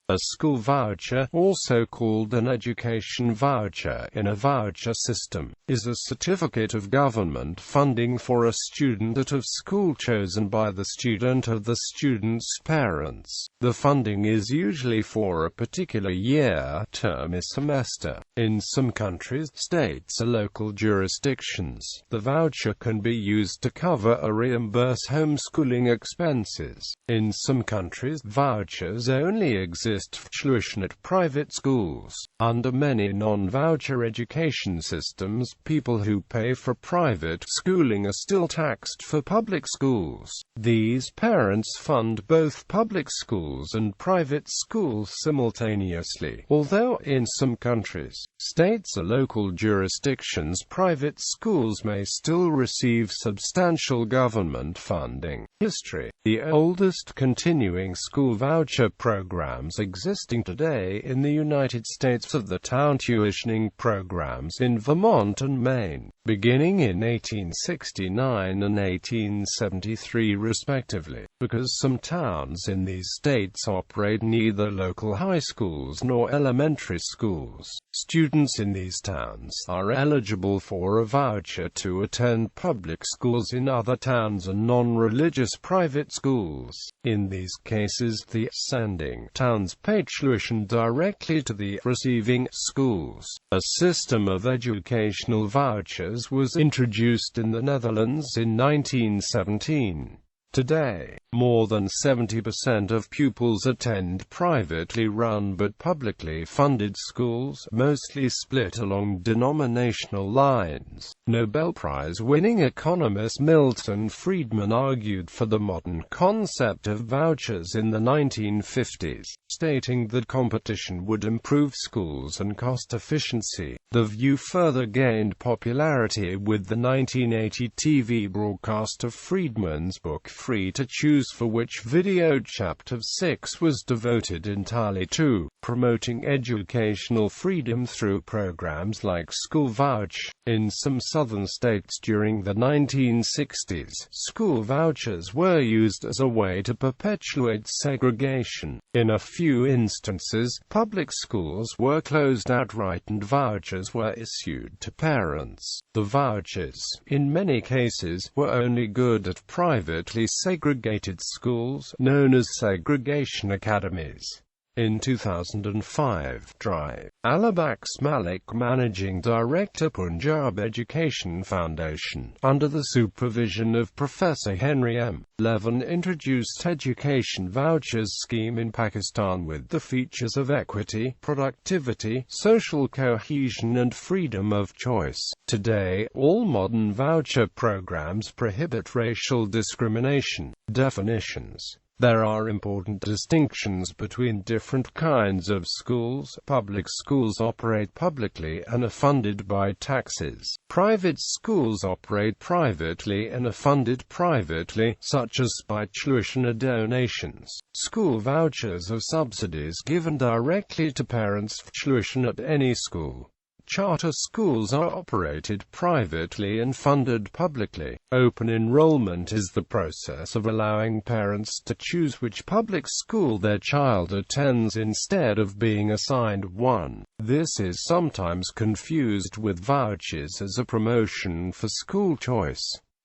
A school voucher, also called an education voucher in a voucher system, is a certificate of government funding for a student at a school chosen by the student or the student's parents. The funding is usually for a particular year, term or semester. In some countries, states or local jurisdictions, the voucher can be used to cover or reimburse homeschooling expenses. In some countries, vouchers only exist for tuition at private schools. Under many non-voucher education systems, people who pay for private schooling are still taxed for public schools. These parents fund both public schools and private schools simultaneously. Although in some countries, states or local jurisdictions, private schools may still receive substantial government funding. History. The oldest continuing school voucher programs existing today in the United States are the town tuitioning programs in Vermont and Maine, beginning in 1869 and 1873 respectively. Because some towns in these states operate neither local high schools nor elementary schools, students in these towns are eligible for a voucher to attend public schools in other towns and non-religious private schools. In these cases, the sending towns pay tuition directly to the receiving schools. A system of educational vouchers was introduced in the Netherlands in 1917. Today, more than 70% of pupils attend privately run but publicly funded schools, mostly split along denominational lines. Nobel Prize-winning economist Milton Friedman argued for the modern concept of vouchers in the 1950s, stating that competition would improve schools and cost efficiency. The view further gained popularity with the 1980 TV broadcast of Friedman's book Free to Choose, for which video chapter 6 was devoted entirely to promoting educational freedom through programs like School Vouch. In some southern states during the 1960s, school vouchers were used as a way to perpetuate segregation. In a few instances, public schools were closed outright and vouchers were issued to parents. The vouchers, in many cases, were only good at privately segregated schools, known as segregation academies. In 2005, Drive. Alabaks Malik, managing director, Punjab Education Foundation, under the supervision of Professor Henry M. Levin, introduced education vouchers scheme in Pakistan with the features of equity, productivity, social cohesion and freedom of choice. Today, all modern voucher programs prohibit racial discrimination. Definitions. There are important distinctions between different kinds of schools. Public schools operate publicly and are funded by taxes. Private schools operate privately and are funded privately, such as by tuition or donations. School vouchers are subsidies given directly to parents for tuition at any school. Charter schools are operated privately and funded publicly. Open enrollment is the process of allowing parents to choose which public school their child attends instead of being assigned one. This is sometimes confused with vouchers as a promotion for school choice.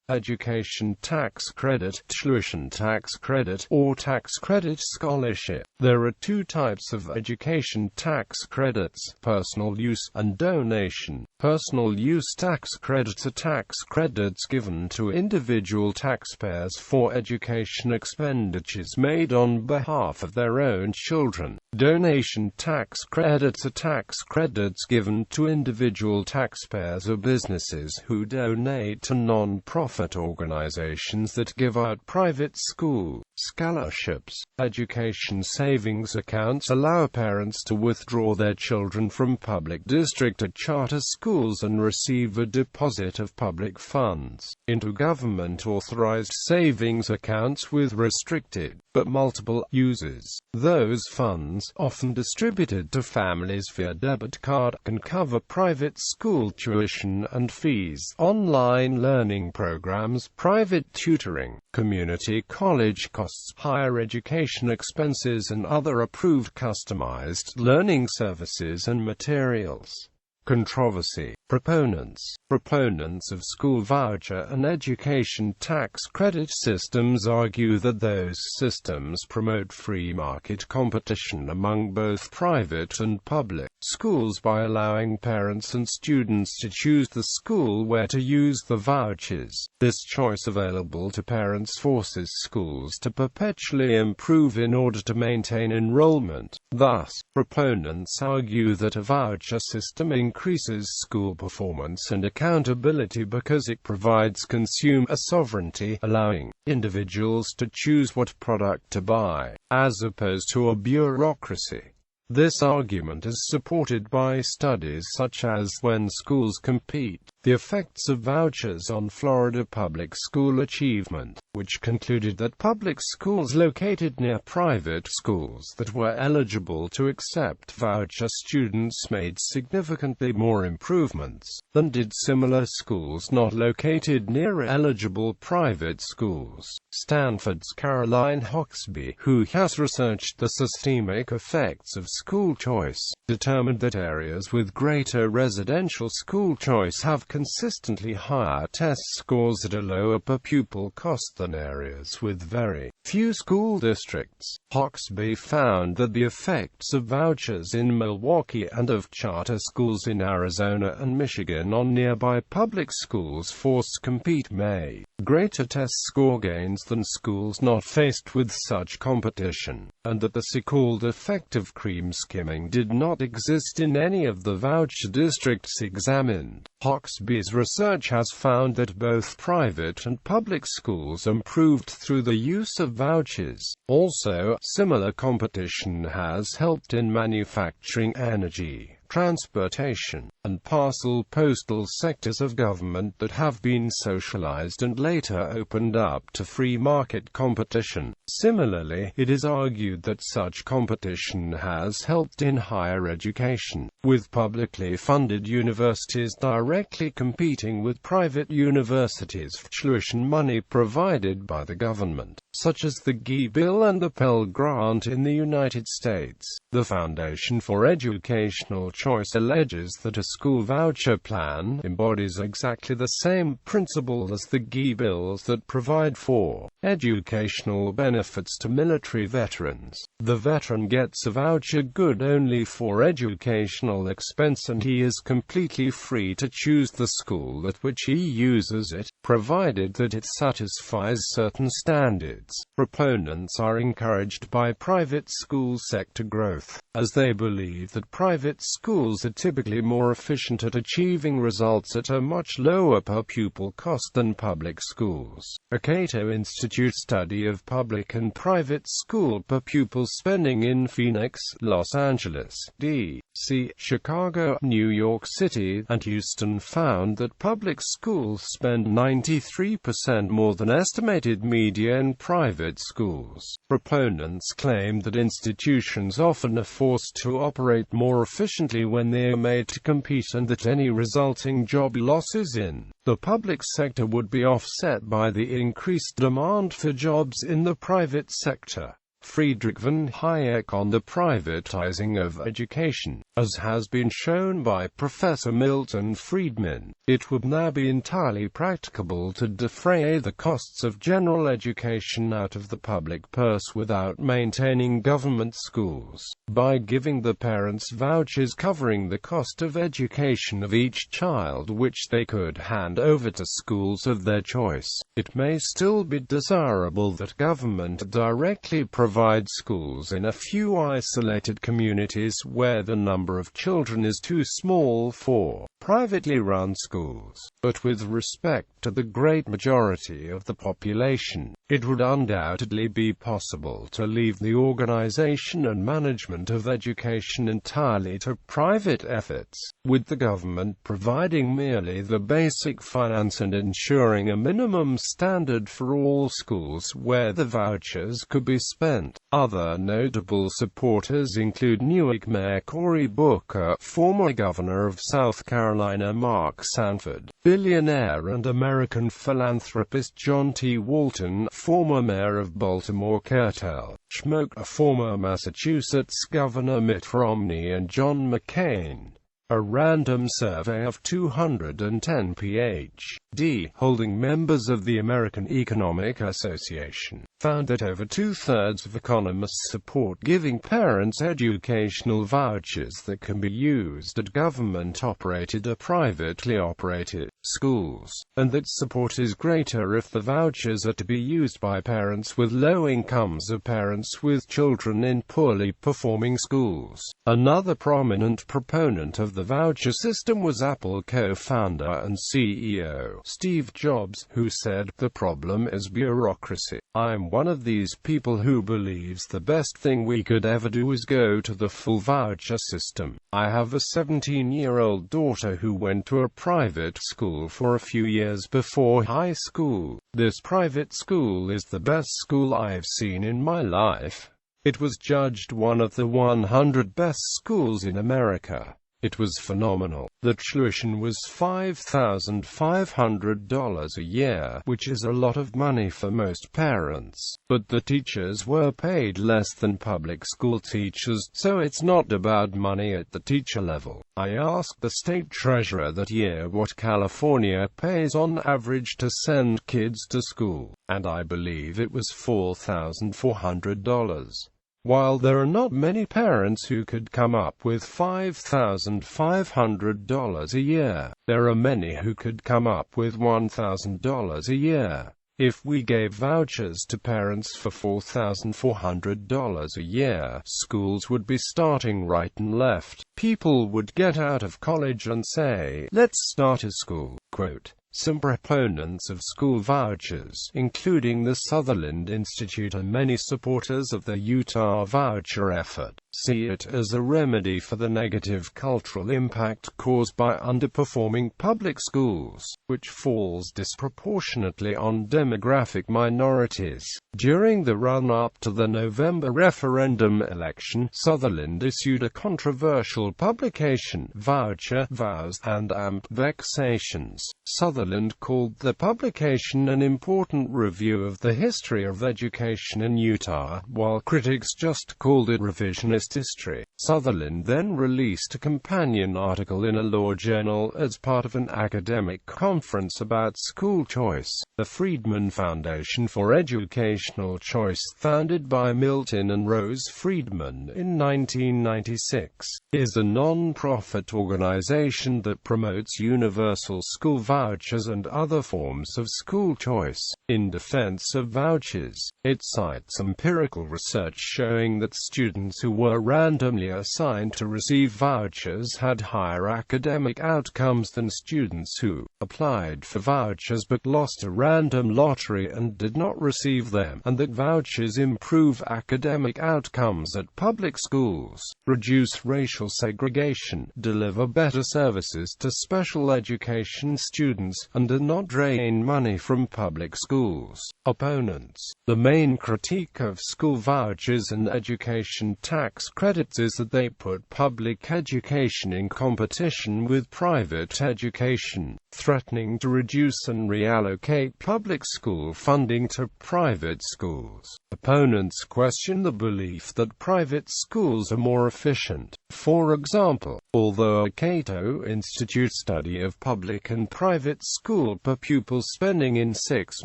Education tax credit, tuition tax credit, or tax credit scholarship. There are two types of education tax credits: personal use and donation. Personal use tax credits are tax credits given to individual taxpayers for education expenditures made on behalf of their own children. Donation tax credits are tax credits given to individual taxpayers or businesses who donate to non-profit organizations that give out private school scholarships. Education savings accounts allow parents to withdraw their children from public district or charter schools and receive a deposit of public funds into government-authorized savings accounts with restricted but multiple users. Those funds, often distributed to families via debit card, can cover private school tuition and fees, online learning programs, private tutoring, community college costs, higher education expenses, and other approved customized learning services and materials. Controversy. Proponents of school voucher and education tax credit systems argue that those systems promote free market competition among both private and public schools by allowing parents and students to choose the school where to use the vouchers. This choice available to parents forces schools to perpetually improve in order to maintain enrollment. Thus, proponents argue that a voucher system increases school performance and accountability because it provides consumer sovereignty, allowing individuals to choose what product to buy, as opposed to a bureaucracy. This argument is supported by studies such as When Schools Compete, the effects of vouchers on Florida public school achievement, which concluded that public schools located near private schools that were eligible to accept voucher students made significantly more improvements than did similar schools not located near eligible private schools. Stanford's Caroline Hoxby, who has researched the systemic effects of school choice, determined that areas with greater residential school choice have consistently higher test scores at a lower per pupil cost than areas with very few school districts. Hoxby found that the effects of vouchers in Milwaukee and of charter schools in Arizona and Michigan on nearby public schools forced compete made greater test score gains than schools not faced with such competition, and that the so-called effect of cream skimming did not exist in any of the voucher districts examined. Hoxby's research has found that both private and public schools improved through the use of vouchers. Also, similar competition has helped in manufacturing, energy, transportation, and parcel postal sectors of government that have been socialized and later opened up to free market competition. Similarly, it is argued that such competition has helped in higher education, with publicly funded universities directly competing with private universities for tuition money provided by the government, such as the GI Bill and the Pell Grant in the United States. The Foundation for Educational Choice alleges that a school voucher plan embodies exactly the same principle as the GI bills that provide for educational benefits to military veterans. The veteran gets a voucher good only for educational expense, and he is completely free to choose the school at which he uses it, provided that it satisfies certain standards. Proponents are encouraged by private school sector growth, as they believe that private schools are typically more efficient at achieving results at a much lower per pupil cost than public schools. A Cato Institute study of public and private school per pupil spending in Phoenix, Los Angeles, D.C., Chicago, New York City, and Houston found that public schools spend 93% more than estimated media in private schools. Proponents claim that institutions often are forced to operate more efficiently when they are made to compete, and that any resulting job losses in the public sector would be offset by the increased demand for jobs in the private sector. Friedrich von Hayek on the privatizing of education. As has been shown by Professor Milton Friedman, it would now be entirely practicable to defray the costs of general education out of the public purse without maintaining government schools, by giving the parents vouchers covering the cost of education of each child, which they could hand over to schools of their choice. It may still be desirable that government directly provide schools in a few isolated communities where the number of children is too small for privately run schools, but with respect to the great majority of the population, it would undoubtedly be possible to leave the organization and management of education entirely to private efforts, with the government providing merely the basic finance and ensuring a minimum standard for all schools where the vouchers could be spent. Other notable supporters include Newark Mayor Cory Booker, former governor of South Carolina Mark Sanford, billionaire and American philanthropist John T. Walton, former mayor of Baltimore Kurt L. Schmoke, former Massachusetts Governor Mitt Romney, and John McCain. A random survey of 210 Ph.D. holding members of the American Economic Association found that over two-thirds of economists support giving parents educational vouchers that can be used at government-operated or privately operated schools, and that support is greater if the vouchers are to be used by parents with low incomes or parents with children in poorly performing schools. Another prominent proponent of the voucher system was Apple co-founder and CEO Steve Jobs, who said, "The problem is bureaucracy. I'm one of these people who believes the best thing we could ever do is go to the full voucher system. I have a 17-year-old daughter who went to a private school for a few years before high school. This private school is the best school I've seen in my life. It was judged one of the 100 best schools in America. It was phenomenal. The tuition was $5,500 a year, which is a lot of money for most parents. But the teachers were paid less than public school teachers, so it's not about money at the teacher level." I asked the state treasurer that year what California pays on average to send kids to school, and I believe it was $4,400. While there are not many parents who could come up with $5,500 a year, there are many who could come up with $1,000 a year. If we gave vouchers to parents for $4,400 a year, schools would be starting right and left. People would get out of college and say, "Let's start a school." Quote. Some proponents of school vouchers, including the Sutherland Institute and many supporters of the Utah voucher effort, see it as a remedy for the negative cultural impact caused by underperforming public schools, which falls disproportionately on demographic minorities. During the run-up to the November referendum election, Sutherland issued a controversial publication, Voucher, Vows, and Amp Vexations. Sutherland called the publication an important review of the history of education in Utah, while critics just called it revisionist history. Sutherland then released a companion article in a law journal as part of an academic conference about school choice. The Friedman Foundation for Educational Choice, founded by Milton and Rose Friedman in 1996, is a non-profit organization that promotes universal school vouchers and other forms of school choice. In defense of vouchers, it cites empirical research showing that students who were randomly assigned to receive vouchers had higher academic outcomes than students who applied for vouchers but lost a random lottery and did not receive them, and that vouchers improve academic outcomes at public schools, reduce racial segregation, deliver better services to special education students, and do not drain money from public schools. Opponents. The main critique of school vouchers and education tax credits is that they put public education in competition with private education, threatening to reduce and reallocate public school funding to private schools. Opponents question the belief that private schools are more efficient. For example, although a Cato Institute study of public and private school per pupil spending in 6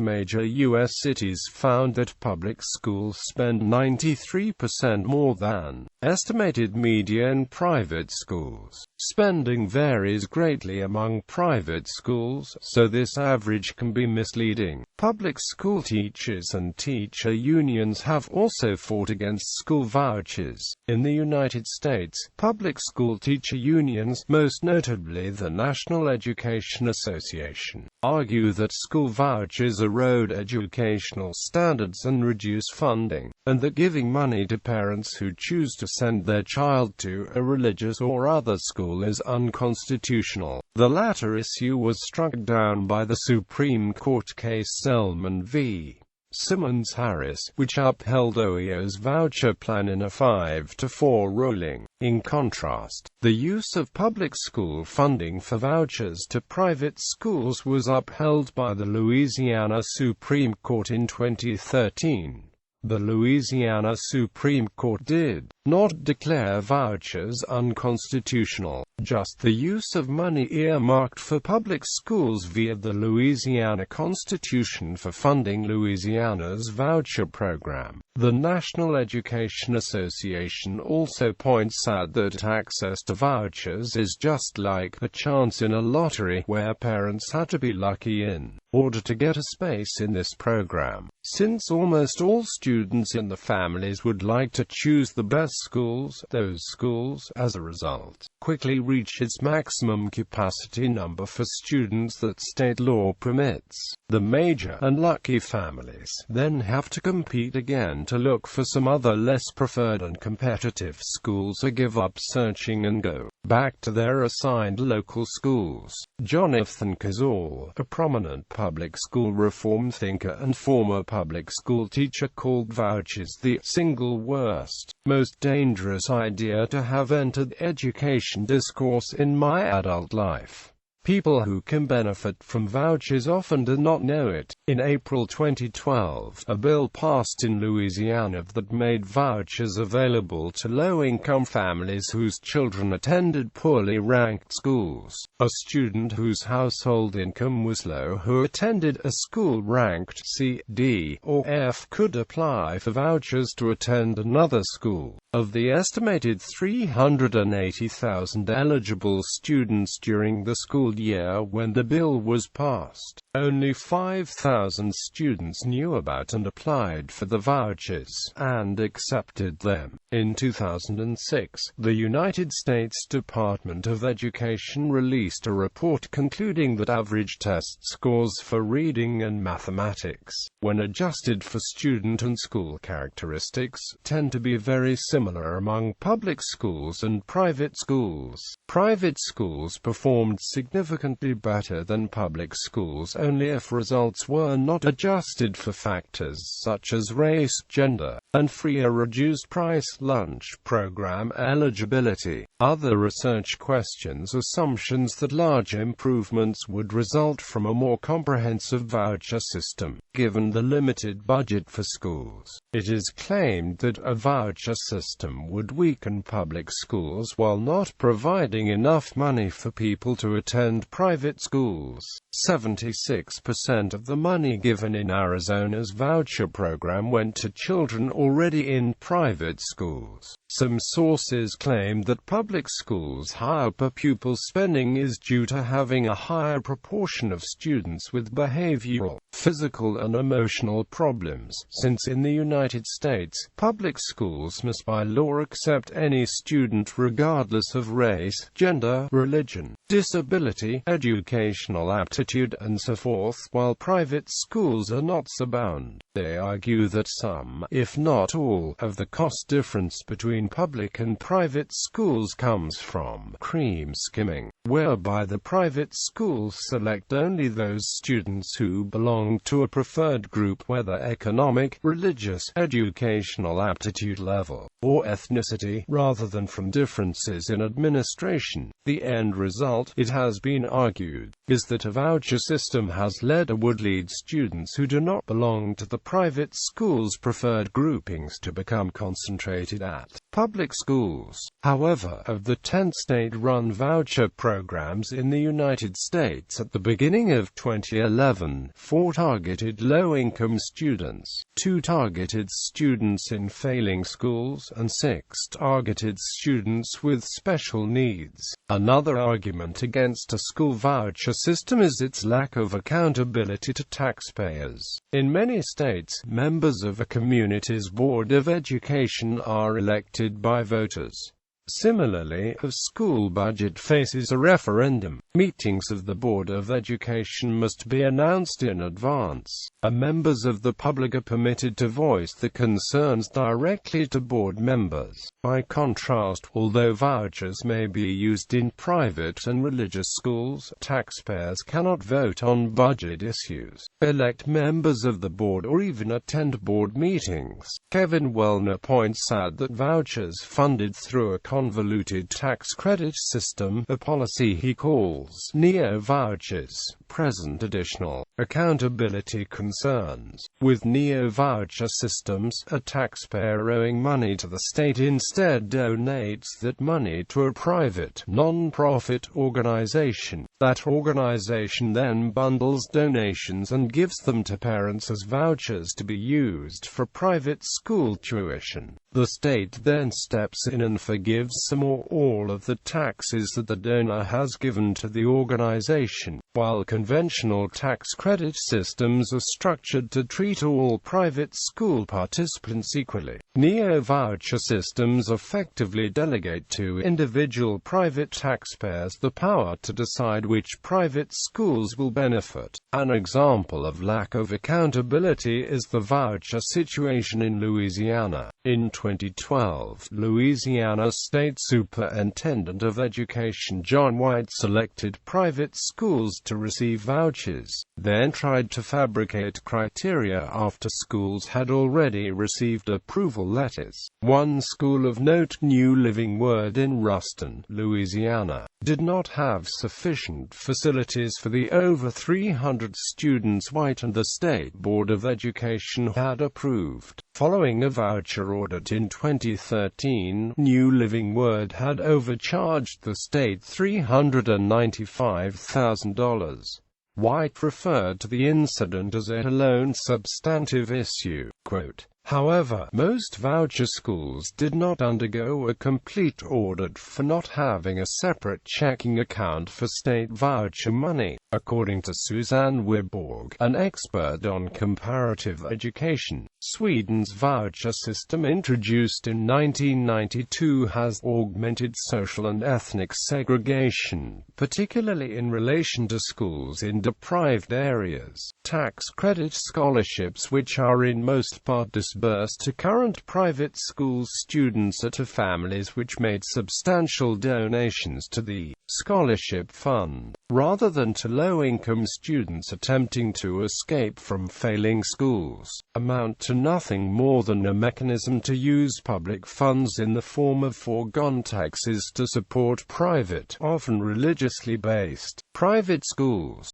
major U.S. cities found that public schools spend 93% more than estimated median private schools. Spending varies greatly among private schools, so this average can be misleading. Public school teachers and teacher unions have also fought against school vouchers. In the United States, public school teacher unions, most notably the National Education Association, argue that school vouchers erode educational standards and reduce funding, and that giving money to parents who choose to send their child to a religious or other school is unconstitutional. The latter issue was struck down by the Supreme Court case Selman v. Simmons-Harris, which upheld OEO's voucher plan in a 5-4 ruling. In contrast, the use of public school funding for vouchers to private schools was upheld by the Louisiana Supreme Court in 2013. The Louisiana Supreme Court did not declare vouchers unconstitutional, just the use of money earmarked for public schools via the Louisiana Constitution for funding Louisiana's voucher program. The National Education Association also points out that access to vouchers is just like a chance in a lottery, where parents had to be lucky in order to get a space in this program. Since almost all students in the families would like to choose the best schools, those schools, as a result, quickly reach its maximum capacity number for students that state law permits. The major and lucky families then have to compete again to look for some other less preferred and competitive schools, or give up searching and go back to their assigned local schools. Jonathan Kazal, a prominent public school reform thinker and former public school teacher, called vouchers the single worst, most dangerous idea to have entered education discourse in my adult life. People who can benefit from vouchers often do not know it. In April 2012, a bill passed in Louisiana that made vouchers available to low-income families whose children attended poorly ranked schools. A student whose household income was low who attended a school ranked C, D, or F could apply for vouchers to attend another school. Of the estimated 380,000 eligible students during the school year when the bill was passed, only 5,000 students knew about and applied for the vouchers, and accepted them. In 2006, the United States Department of Education released a report concluding that average test scores for reading and mathematics, when adjusted for student and school characteristics, tend to be very similar among public schools and private schools. Private schools performed significantly better than public schools only if results were not adjusted for factors such as race, gender, and free or reduced-price lunch program eligibility. Other research questions assumptions that large improvements would result from a more comprehensive voucher system, given the limited budget for schools. It is claimed that a voucher system would weaken public schools while not providing enough money for people to attend private schools. 76% of the money given in Arizona's voucher program went to children already in private schools. Some sources claim that public schools' higher per-pupil spending is due to having a higher proportion of students with behavioral, physical and emotional problems, since in the United States, public schools must by law accept any student regardless of race, gender, religion, disability, educational aptitude and so forth, while private schools are not so bound. They argue that some, if not all, of the cost difference between public and private schools comes from cream skimming, whereby the private schools select only those students who belong to a preferred group, whether economic, religious, educational aptitude level, or ethnicity, rather than from differences in administration. The end result, it has been argued, is that a voucher system has led or would lead students who do not belong to the private school's preferred groupings to become concentrated at public schools. However, of the 10 state-run voucher programs in the United States at the beginning of 2011, 4 targeted low-income students, 2 targeted students in failing schools, and 6 targeted students with special needs. Another argument argument against a school voucher system is its lack of accountability to taxpayers. In many states, members of a community's Board of Education are elected by voters. Similarly, if a school budget faces a referendum, meetings of the Board of Education must be announced in advance. Members of the public are permitted to voice their concerns directly to board members. By contrast, although vouchers may be used in private and religious schools, taxpayers cannot vote on budget issues, elect members of the board, or even attend board meetings. Kevin Wellner points out that vouchers funded through a convoluted tax credit system, a policy he calls neo-vouchers, present additional accountability concerns. With neo-voucher systems, a taxpayer owing money to the state instead donates that money to a private, non-profit organization. That organization then bundles donations and gives them to parents as vouchers to be used for private school tuition. The state then steps in and forgives some or all of the taxes that the donor has given to the organization. While conventional tax credit systems are structured to treat all private school participants equally, neo-voucher systems effectively delegate to individual private taxpayers the power to decide which private schools will benefit. An example of lack of accountability is the voucher situation in Louisiana. In 2012, Louisiana State Superintendent of Education John White selected private schools to receive vouchers, then tried to fabricate criteria after schools had already received approval letters. One school of note, New Living Word in Ruston, Louisiana, did not have sufficient facilities for the over 300 students White and the State Board of Education had approved. Following a voucher audit in 2013, New Living Word had overcharged the state $395,000. White referred to the incident as a lone substantive issue. Quote, "However, most voucher schools did not undergo a complete audit for not having a separate checking account for state voucher money," according to Susanne Wiborg, an expert on comparative education. Sweden's voucher system, introduced in 1992, has augmented social and ethnic segregation, particularly in relation to schools in deprived areas. Tax credit scholarships, which are in most part disbursed to current private school students or to families which made substantial donations to the scholarship fund, rather than to low-income students attempting to escape from failing schools, amount to nothing more than a mechanism to use public funds in the form of foregone taxes to support private, often religiously based, private schools.